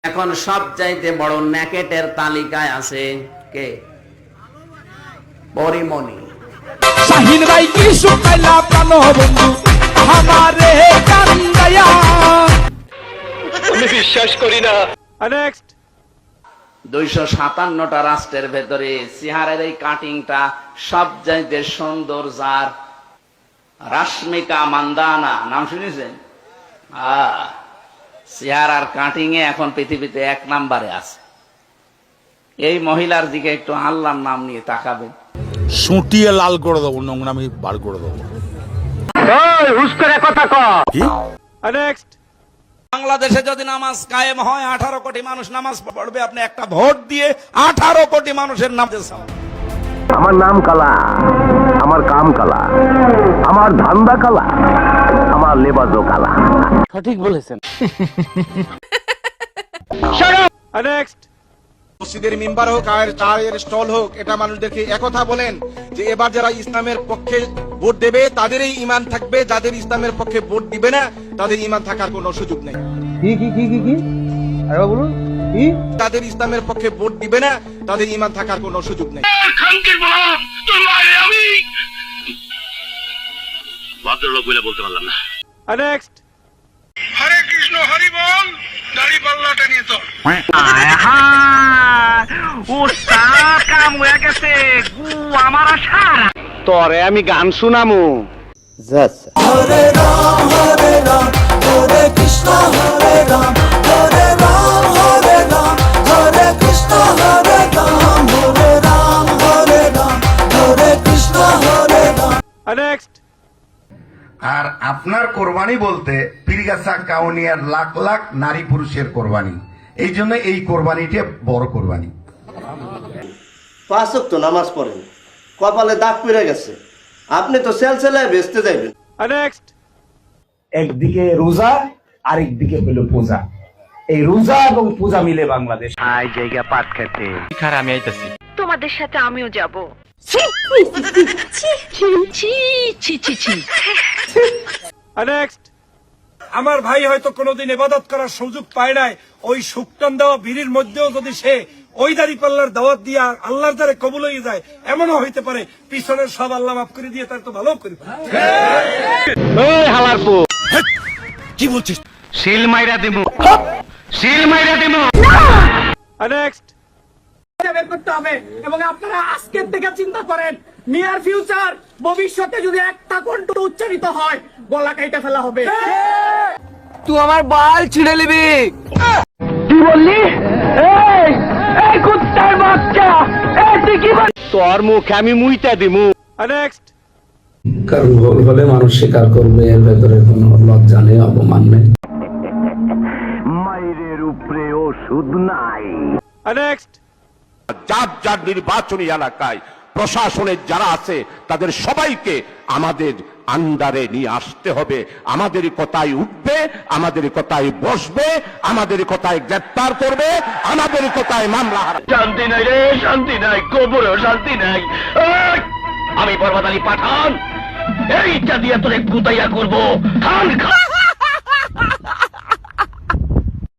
এখন সবচাইতে বড় ন্যাকেটের তালিকায় আছে কে? পরিমণি। শাহিন ভাই কি শুকাইলা প্রাণ বন্ধু আমারে কান্দায়া, আমি বিশ্বাস করি না। নেক্সট 257টা রাষ্ট্রের ভেতরে চেহারার এই কাটিংটা সবচাইতে সুন্দর যার, রাশ্মিকা মান্দানা নাম শুনেছেন? চেহারার কাটিং এ এখন পৃথিবীতে 1 নম্বরে আছে। এই মহিলার দিকে একটু আল্লাহর নাম নিয়ে তাকাবেন। সুটিয়ে লাল করে দেবো, নোংরামি বার করে দেবো। নেক্সট বাংলাদেশে যদি নামাজ কায়েম হয় 18 কোটি মানুষ নামাজ পড়বে, আপনি একটা ভোট দিয়ে 18 কোটি মানুষের নাম। আমার নাম কালা, আমার কাম কালা, আমার ধান্দা কালা, আমার লেবাজও কালা। নেক্সট মসজিদের মিম্বার হোক আর চায়ের স্টল হোক, এটা মানুষদেরকে একথা বলেন যে এবার যারা ইসলামের পক্ষে ভোট দেবে তাদেরই ঈমান থাকবে, যাদের ইসলামের পক্ষে ভোট দিবে না তাদের ঈমান থাকার কোনো সুযোগ নেই। যাদের ইসলামের পক্ষে ভোট দিবে না তাদের ঈমান থাকার কোনো সুযোগ নেই। ভদ্রলোক বলে বলতে পারলাম না। নেক্সট হরে কৃষ্ণ হরি বল, দাড়ি পাল্লাটা নিয়ে তো তরে আমি গান শুনামু। হরে রাম হরে কৃষ্ণ হরে রাম হরে রাম হরে রাম হরে কৃষ্ণ হরে রাম হরে রাম হরে কৃষ্ণ হরে রাম। নেক্সট আর আপনার কোরবানি বলতে পীরগাছা কাউনিয়ার লাখ লাখ নারী পুরুষের কোরবানি, এই জন্য এই কোরবানিটা বড় কোরবানি। 5 ওয়াক্ত নামাজ পড়েন, কপালে দাগ পড়ে গেছে, আপনি তো সেলসেলায় বেচতে যাবেন। নেক্সট একদিকে রোজা আরেকদিকে হলো পূজা, এই রোজা এবং পূজা মিলে বাংলাদেশ। আই জায়গা পাট খেতে আমি আইতাছি, তোমাদের সাথে আমিও যাব। নেক্সট আমার ভাই হয়তো কোনোদিন ইবাদত করার সুযোগ পায় নাই, ওই শুকটান দেওয়া বিড়ির মধ্যেও যদি সে ওই দাড়ি পাল্লার দাওয়াত দিয়া আল্লাহর দ্বারে কবুল হয়ে যায়, এমনও হইতে পারে পিছনের সব আল্লাহ মাফ করে দিয়ে তার তো ভালো করে। কি বলছিস? শিল মাইরা দিমু, শিল মাইরা দিমু। নেক্সট বের করতে হবে এবং আপনারা আজকের থেকে চিন্তা করেন, নিয়ার ফিউচার ভবিষ্যতে যদি একটা কণ্ঠ উচ্চারিত হয় গলা কাইটা ফেলা হবে। তুই আমার বাল ছিঁড়ে নিবি। কি বললি? এই কুত্তার বাচ্চা, তুই কি বল? তোর মুখে আমি মুইতা দিমু। নেক্সট কারণ ভুল হলে মানুষ স্বীকার করবে, এর ভেতরে কোনো লজ্জা নেই, অপমান নেই। মাইরের উপরে ওষুধ নাই। নেক্সট যার যার নির্বাচনী এলাকায় প্রশাসনের যারা আছে তাদের সবাইকে আমাদের আন্ডারে নিয়ে আসতে হবে। আমাদের কথাই উঠবে, আমাদের কথাই বসবে, আমাদের কথায় গ্রেপ্তার করবে, আমাদের কথায় মামলা হারাবে। শান্তি নাই রে, শান্তি নাই, কবরেও শান্তি নাই। আমি পর্বত আলী পাঠান, এইটা দিয়ে তোরে কুতাইয়া করবো। খান খা।